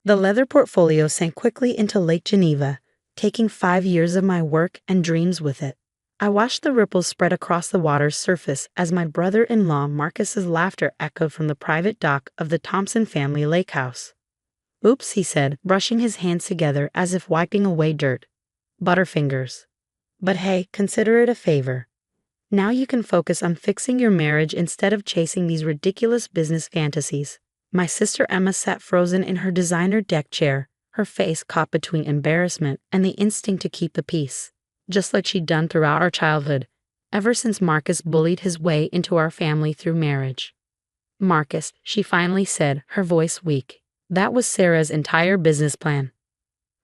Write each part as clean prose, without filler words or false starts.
The leather portfolio sank quickly into Lake Geneva, taking 5 years of my work and dreams with it. I watched the ripples spread across the water's surface as my brother-in-law Marcus's laughter echoed from the private dock of the Thompson family lake house. "Oops," he said, brushing his hands together as if wiping away dirt. "Butterfingers. But hey, consider it a favor. Now you can focus on fixing your marriage instead of chasing these ridiculous business fantasies." My sister Emma sat frozen in her designer deck chair, her face caught between embarrassment and the instinct to keep the peace, just like she'd done throughout our childhood, ever since Marcus bullied his way into our family through marriage. "Marcus," she finally said, her voice weak, "that was Sarah's entire business plan."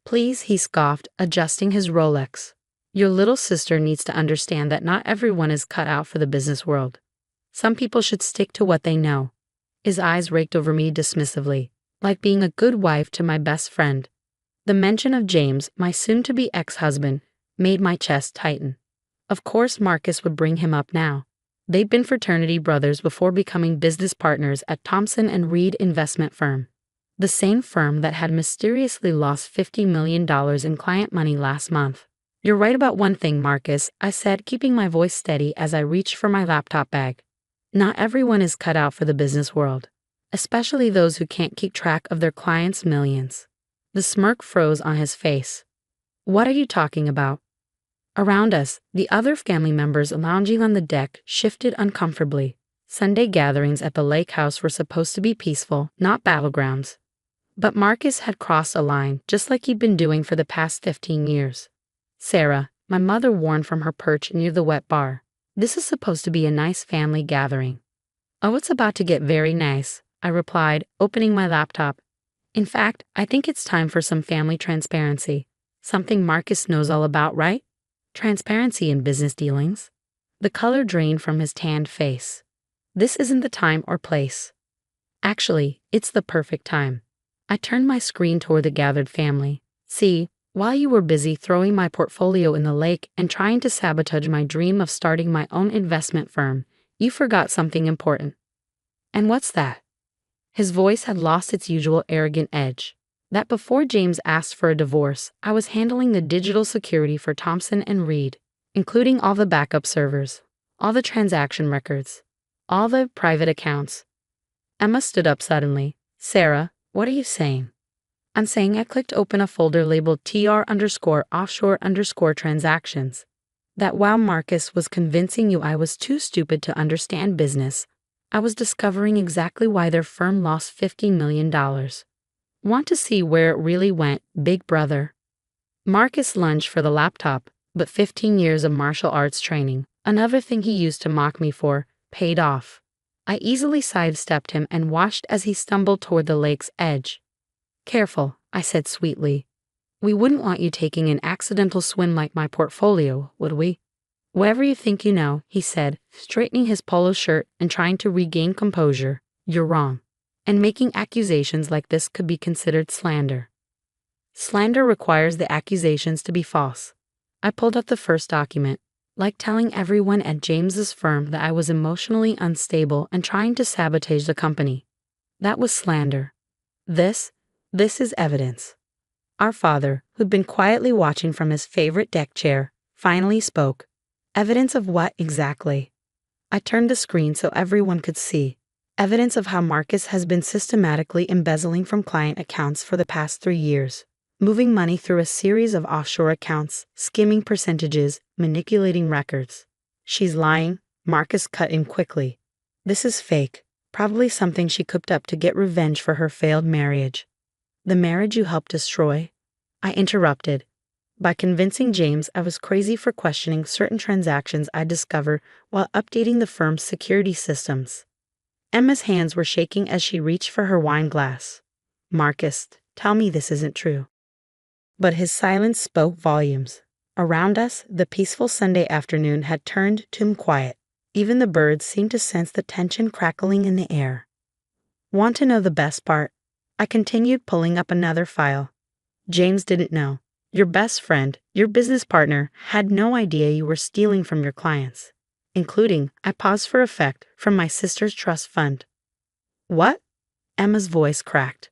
"Please," he scoffed, adjusting his Rolex. "Your little sister needs to understand that not everyone is cut out for the business world. Some people should stick to what they know." His eyes raked over me dismissively, like being a good wife to my best friend. The mention of James, my soon-to-be ex-husband, made my chest tighten. Of course Marcus would bring him up now. They'd been fraternity brothers before becoming business partners at Thompson and Reed investment firm, the same firm that had mysteriously lost $50 million in client money last month. "You're right about one thing, Marcus," I said, keeping my voice steady as I reached for my laptop bag. "Not everyone is cut out for the business world, especially those who can't keep track of their clients' millions." The smirk froze on his face. "What are you talking about?" Around us, the other family members lounging on the deck shifted uncomfortably. Sunday gatherings at the lake house were supposed to be peaceful, not battlegrounds. But Marcus had crossed a line, just like he'd been doing for the past 15 years. "Sarah," my mother warned from her perch near the wet bar, "this is supposed to be a nice family gathering." "Oh, it's about to get very nice," I replied, opening my laptop. "In fact, I think it's time for some family transparency. Something Marcus knows all about, right? Transparency in business dealings." The color drained from his tanned face. "This isn't the time or place." "Actually, it's the perfect time." I turned my screen toward the gathered family. "See, while you were busy throwing my portfolio in the lake and trying to sabotage my dream of starting my own investment firm, you forgot something important." "And what's that?" His voice had lost its usual arrogant edge. "That before James asked for a divorce, I was handling the digital security for Thompson and Reed, including all the backup servers, all the transaction records, all the private accounts." Emma stood up suddenly. "Sarah, what are you saying?" "I'm saying I clicked open a folder labeled TR_offshore_transactions. That while Marcus was convincing you I was too stupid to understand business, I was discovering exactly why their firm lost $50 million. Want to see where it really went, big brother?" Marcus lunged for the laptop, but 15 years of martial arts training, another thing he used to mock me for, paid off. I easily sidestepped him and watched as he stumbled toward the lake's edge. "Careful," I said sweetly. "We wouldn't want you taking an accidental swim like my portfolio, would we?" "Whatever you think you know," he said, straightening his polo shirt and trying to regain composure, "you're wrong. And making accusations like this could be considered slander. Slander requires the accusations to be false." I pulled up the first document, like telling everyone at James's firm that I was emotionally unstable and trying to sabotage the company. That was slander. This is evidence." Our father, who'd been quietly watching from his favorite deck chair, finally spoke. "Evidence of what exactly?" I turned the screen so everyone could see. "Evidence of how Marcus has been systematically embezzling from client accounts for the past 3 years, moving money through a series of offshore accounts, skimming percentages, manipulating records." "She's lying," Marcus cut in quickly. "This is fake, probably something she cooked up to get revenge for her failed marriage." "The marriage you helped destroy?" I interrupted. "By convincing James I was crazy for questioning certain transactions I discovered while updating the firm's security systems." Emma's hands were shaking as she reached for her wine glass. "Marcus, tell me this isn't true." But his silence spoke volumes. Around us, the peaceful Sunday afternoon had turned to quiet. Even the birds seemed to sense the tension crackling in the air. "Want to know the best part?" I continued, pulling up another file. "James didn't know. Your best friend, your business partner, had no idea you were stealing from your clients, including," I paused for effect, "from my sister's trust fund." "What?" Emma's voice cracked.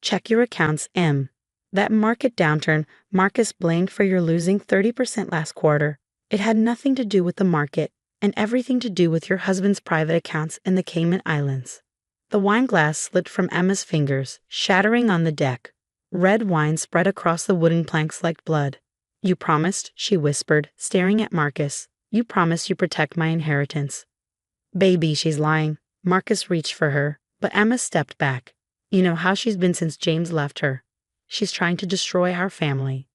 Check your accounts, M. That market downturn Marcus blamed for your losing 30% last quarter. It had nothing to do with the market and everything to do with your husband's private accounts in the Cayman Islands. The wine glass slipped from Emma's fingers, shattering on the deck. Red wine spread across the wooden planks like blood. You promised, she whispered, staring at Marcus. You promised you'd protect my inheritance. Baby, she's lying. Marcus reached for her, but Emma stepped back. You know how she's been since James left her. She's trying to destroy our family.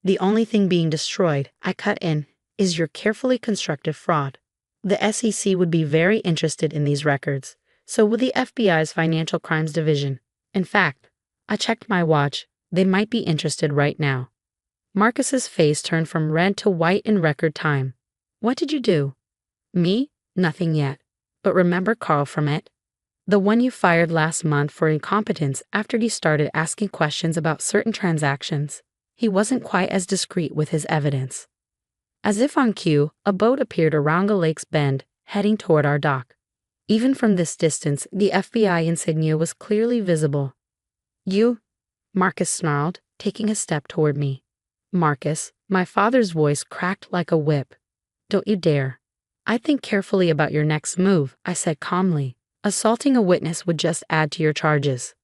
The only thing being destroyed, I cut in, is your carefully constructed fraud. The SEC would be very interested in these records. So would the FBI's Financial Crimes Division. In fact, I checked my watch. They might be interested right now. Marcus's face turned from red to white in record time. What did you do? Me? Nothing yet. But remember Carl from it? The one you fired last month for incompetence after he started asking questions about certain transactions. He wasn't quite as discreet with his evidence. As if on cue, a boat appeared around the lake's bend, heading toward our dock. Even from this distance, the FBI insignia was clearly visible. You? Marcus snarled, taking a step toward me. Marcus, my father's voice cracked like a whip. Don't you dare. I think carefully about your next move, I said calmly. Assaulting a witness would just add to your charges.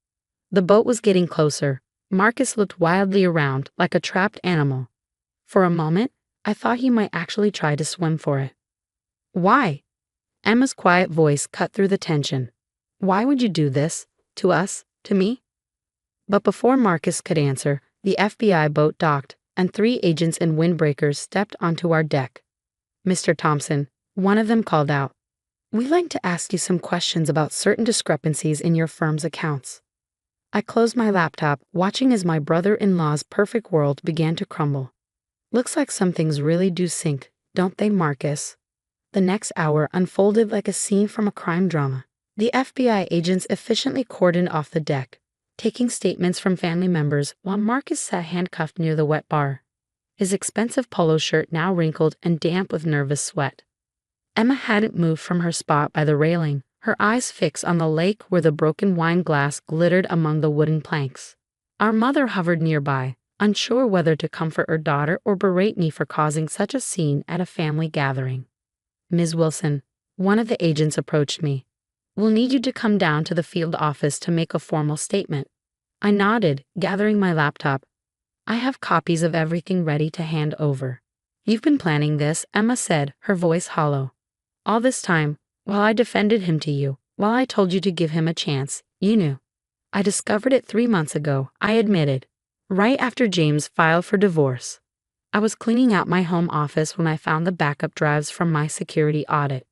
The boat was getting closer. Marcus looked wildly around, like a trapped animal. For a moment, I thought he might actually try to swim for it. Why? Emma's quiet voice cut through the tension. Why would you do this? To us? To me? But before Marcus could answer, the FBI boat docked, and 3 agents in windbreakers stepped onto our deck. Mr. Thompson, one of them called out. We'd like to ask you some questions about certain discrepancies in your firm's accounts. I closed my laptop, watching as my brother-in-law's perfect world began to crumble. Looks like some things really do sink, don't they, Marcus? The next hour unfolded like a scene from a crime drama. The FBI agents efficiently cordoned off the deck, taking statements from family members while Marcus sat handcuffed near the wet bar, his expensive polo shirt now wrinkled and damp with nervous sweat. Emma hadn't moved from her spot by the railing, her eyes fixed on the lake where the broken wine glass glittered among the wooden planks. Our mother hovered nearby, unsure whether to comfort her daughter or berate me for causing such a scene at a family gathering. Ms. Wilson, one of the agents approached me. We'll need you to come down to the field office to make a formal statement. I nodded, gathering my laptop. I have copies of everything ready to hand over. You've been planning this, Emma said, her voice hollow. All this time, while I defended him to you, while I told you to give him a chance, you knew. I discovered it 3 months ago, I admitted, right after James filed for divorce. I was cleaning out my home office when I found the backup drives from my security audit.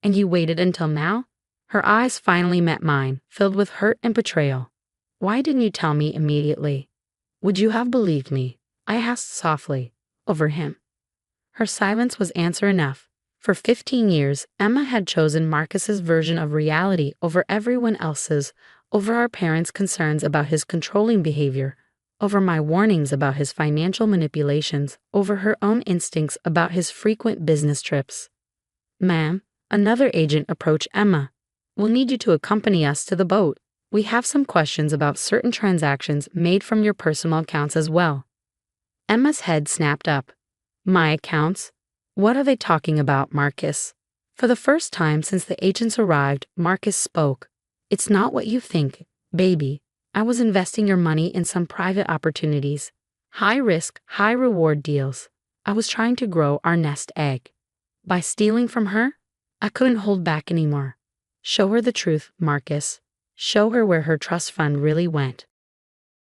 And you waited until now? Her eyes finally met mine, filled with hurt and betrayal. Why didn't you tell me immediately? Would you have believed me? I asked softly, over him. Her silence was answer enough. For 15 years, Emma had chosen Marcus's version of reality over everyone else's, over our parents' concerns about his controlling behavior, over my warnings about his financial manipulations, over her own instincts about his frequent business trips. Ma'am, another agent approached Emma. We'll need you to accompany us to the boat. We have some questions about certain transactions made from your personal accounts as well. Emma's head snapped up. My accounts? What are they talking about, Marcus? For the first time since the agents arrived, Marcus spoke. It's not what you think, baby. I was investing your money in some private opportunities. High risk, high reward deals. I was trying to grow our nest egg. By stealing from her, I couldn't hold back anymore. Show her the truth, Marcus. Show her where her trust fund really went.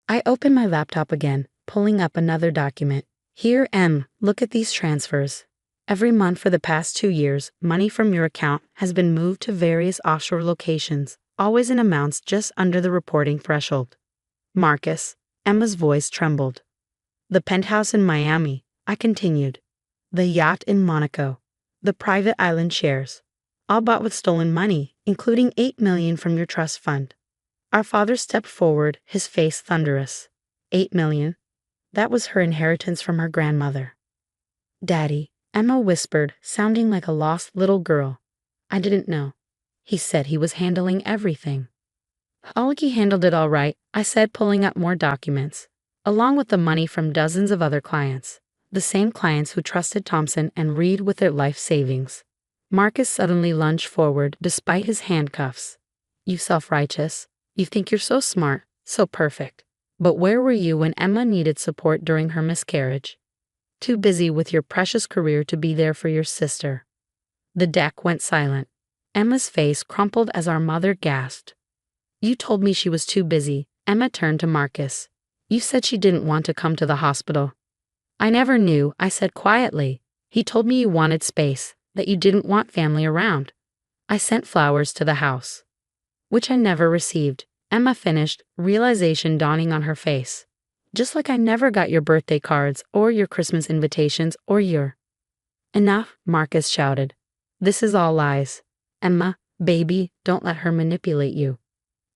I opened my laptop again, pulling up another document. Here, M, look at these transfers. Every month for the past 2 years, money from your account has been moved to various offshore locations, always in amounts just under the reporting threshold. Marcus, Emma's voice trembled. The penthouse in Miami, I continued. The yacht in Monaco. The private island shares. All bought with stolen money, including $8 million from your trust fund. Our father stepped forward, his face thunderous. $8 million? That was her inheritance from her grandmother. Daddy, Emma whispered, sounding like a lost little girl. I didn't know. He said he was handling everything. Alki handled it all right, I said, pulling up more documents, along with the money from dozens of other clients. The same clients who trusted Thompson and Reed with their life savings. Marcus suddenly lunged forward despite his handcuffs. You self-righteous. You think you're so smart, so perfect. But where were you when Emma needed support during her miscarriage? Too busy with your precious career to be there for your sister. The deck went silent. Emma's face crumpled as our mother gasped. You told me she was too busy. Emma turned to Marcus. You said she didn't want to come to the hospital. I never knew, I said quietly. He told me you wanted space, that you didn't want family around. I sent flowers to the house. Which I never received, Emma finished, realization dawning on her face. Just like I never got your birthday cards, or your Christmas invitations, or your... Enough, Marcus shouted. This is all lies. Emma, baby, don't let her manipulate you.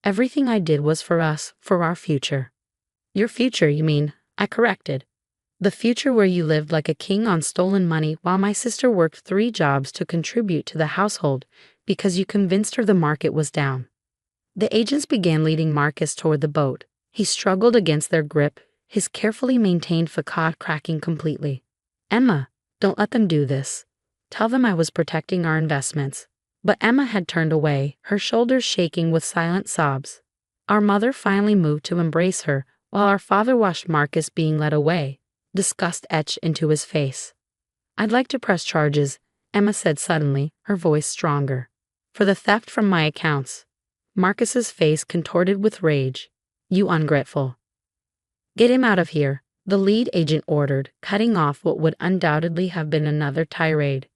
Everything I did was for us, for our future. Your future, you mean, I corrected. The future where you lived like a king on stolen money while my sister worked 3 jobs to contribute to the household because you convinced her the market was down. The agents began leading Marcus toward the boat. He struggled against their grip, his carefully maintained facade cracking completely. Emma, don't let them do this. Tell them I was protecting our investments. But Emma had turned away, her shoulders shaking with silent sobs. Our mother finally moved to embrace her, while our father watched Marcus being led away, disgust etched into his face. I'd like to press charges, Emma said suddenly, her voice stronger. For the theft from my accounts. Marcus's face contorted with rage. You ungrateful. Get him out of here, the lead agent ordered, cutting off what would undoubtedly have been another tirade.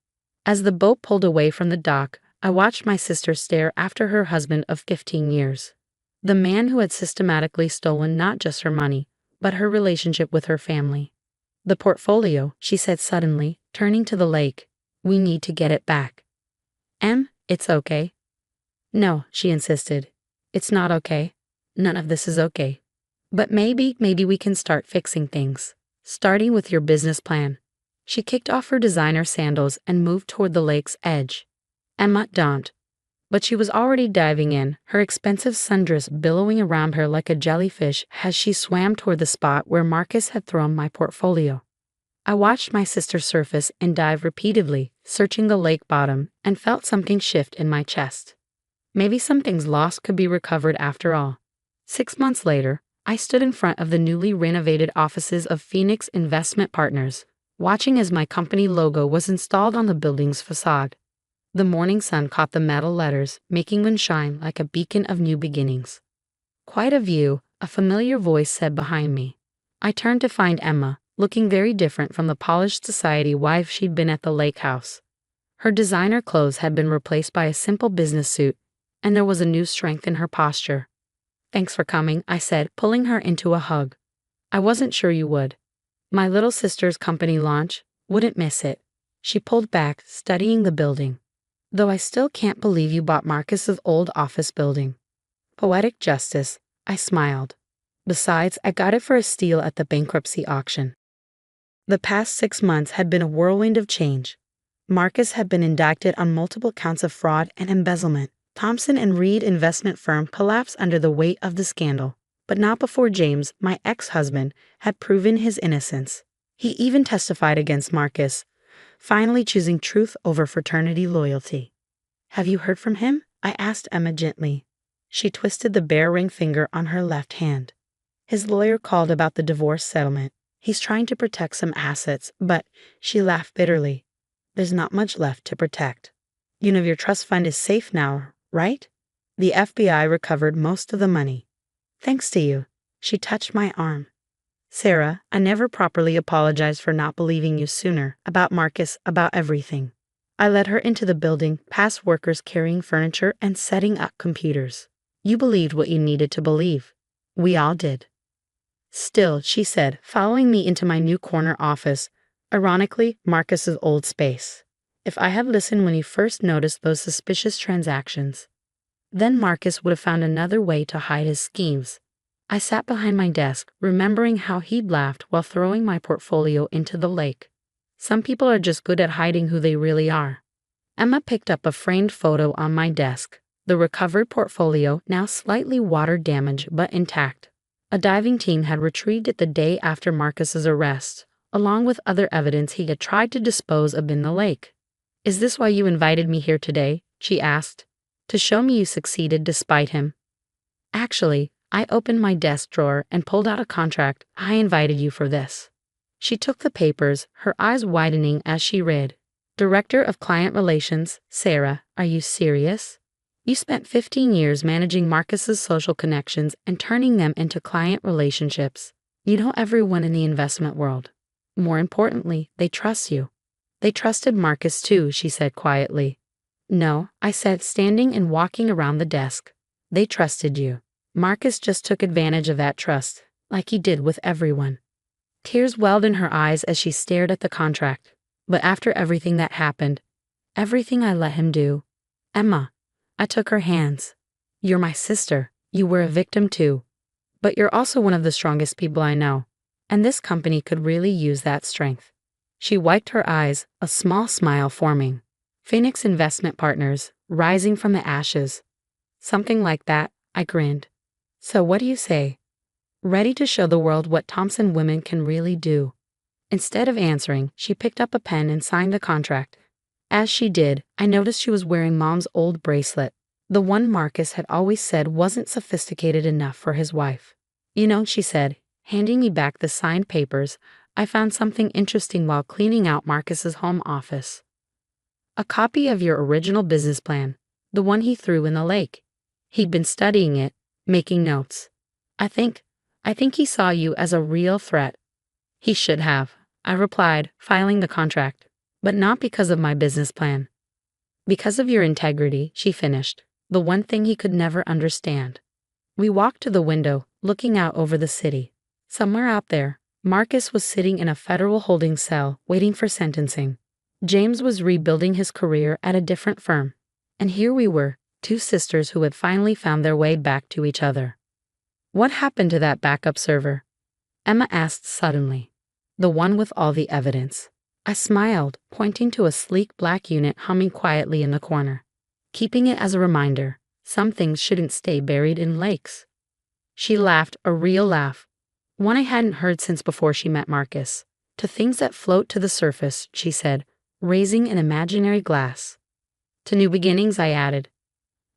As the boat pulled away from the dock, I watched my sister stare after her husband of 15 years. The man who had systematically stolen not just her money, but her relationship with her family. The portfolio, she said suddenly, turning to the lake. We need to get it back. It's okay. No, she insisted. It's not okay. None of this is okay. But maybe we can start fixing things. Starting with your business plan. She kicked off her designer sandals and moved toward the lake's edge. Emma dawned. But she was already diving in, her expensive sundress billowing around her like a jellyfish as she swam toward the spot where Marcus had thrown my portfolio. I watched my sister surface and dive repeatedly, searching the lake bottom, and felt something shift in my chest. Maybe some things lost could be recovered after all. 6 months later, I stood in front of the newly renovated offices of Phoenix Investment Partners, watching as my company logo was installed on the building's facade. The morning sun caught the metal letters, making them shine like a beacon of new beginnings. Quite a view, a familiar voice said behind me. I turned to find Emma, looking very different from the polished society wife she'd been at the lake house. Her designer clothes had been replaced by a simple business suit, and there was a new strength in her posture. Thanks for coming, I said, pulling her into a hug. I wasn't sure you would. My little sister's company launch, wouldn't miss it. She pulled back, studying the building. Though I still can't believe you bought Marcus's old office building. Poetic justice, I smiled. Besides, I got it for a steal at the bankruptcy auction. The past 6 months had been a whirlwind of change. Marcus had been indicted on multiple counts of fraud and embezzlement. Thompson and Reed investment firm collapsed under the weight of the scandal, but not before James, my ex-husband, had proven his innocence. He even testified against Marcus, finally choosing truth over fraternity loyalty. Have you heard from him? I asked Emma gently. She twisted the bare ring finger on her left hand. His lawyer called about the divorce settlement. He's trying to protect some assets, but, she laughed bitterly, there's not much left to protect. You know your trust fund is safe now, right? The FBI recovered most of the money. Thanks to you. She touched my arm. Sarah, I never properly apologized for not believing you sooner, about Marcus, about everything. I led her into the building, past workers carrying furniture and setting up computers. You believed what you needed to believe. We all did. Still, she said, following me into my new corner office, ironically, Marcus's old space. If I had listened when he first noticed those suspicious transactions, then Marcus would have found another way to hide his schemes. I sat behind my desk, remembering how he'd laughed while throwing my portfolio into the lake. Some people are just good at hiding who they really are. Emma picked up a framed photo on my desk. the recovered portfolio now slightly water damaged but intact. A diving team had retrieved it the day after Marcus's arrest, along with other evidence he had tried to dispose of in the lake. "Is this why you invited me here today?" she asked. "To show me you succeeded despite him?" "Actually, I opened my desk drawer and pulled out a contract. I invited you for this." She took the papers, her eyes widening as she read. "Director of Client Relations, Sarah, are you serious? You spent 15 years managing Marcus's social connections and turning them into client relationships. You know everyone in the investment world. More importantly, they trust you." "They trusted Marcus too," she said quietly. "No," I said, standing and walking around the desk. "They trusted you. Marcus just took advantage of that trust, like he did with everyone." Tears welled in her eyes as she stared at the contract. "But after everything that happened, everything I let him do, Emma," I took her hands. "You're my sister. You were a victim too. But you're also one of the strongest people I know. And this company could really use that strength." She wiped her eyes, a small smile forming. "Phoenix Investment Partners, rising from the ashes." "Something like that," I grinned. "So what do you say? Ready to show the world what Thompson women can really do?" Instead of answering, she picked up a pen and signed the contract. As she did, I noticed she was wearing Mom's old bracelet, the one Marcus had always said wasn't sophisticated enough for his wife. "You know," she said, handing me back the signed papers, "I found something interesting while cleaning out Marcus's home office. A copy of your original business plan, the one he threw in the lake. He'd been studying it, making notes. I think he saw you as a real threat." "He should have," I replied, filing the contract. "But not because of my business plan. Because of your integrity," she finished, "the one thing he could never understand." We walked to the window, looking out over the city. Somewhere out there, Marcus was sitting in a federal holding cell, waiting for sentencing. James was rebuilding his career at a different firm. And here we were, two sisters who had finally found their way back to each other. "What happened to that backup server?" Emma asked suddenly. "The one with all the evidence." I smiled, pointing to a sleek black unit humming quietly in the corner. "Keeping it as a reminder, some things shouldn't stay buried in lakes." She laughed, a real laugh, one I hadn't heard since before she met Marcus. "To things that float to the surface," she said, raising an imaginary glass. "To new beginnings," I added.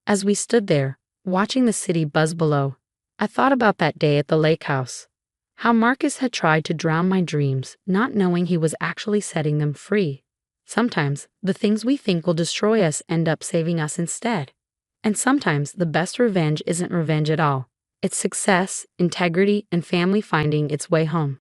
As we stood there, watching the city buzz below, I thought about that day at the lake house. How Marcus had tried to drown my dreams, not knowing he was actually setting them free. Sometimes, the things we think will destroy us end up saving us instead. And sometimes, the best revenge isn't revenge at all. It's success, integrity, and family finding its way home.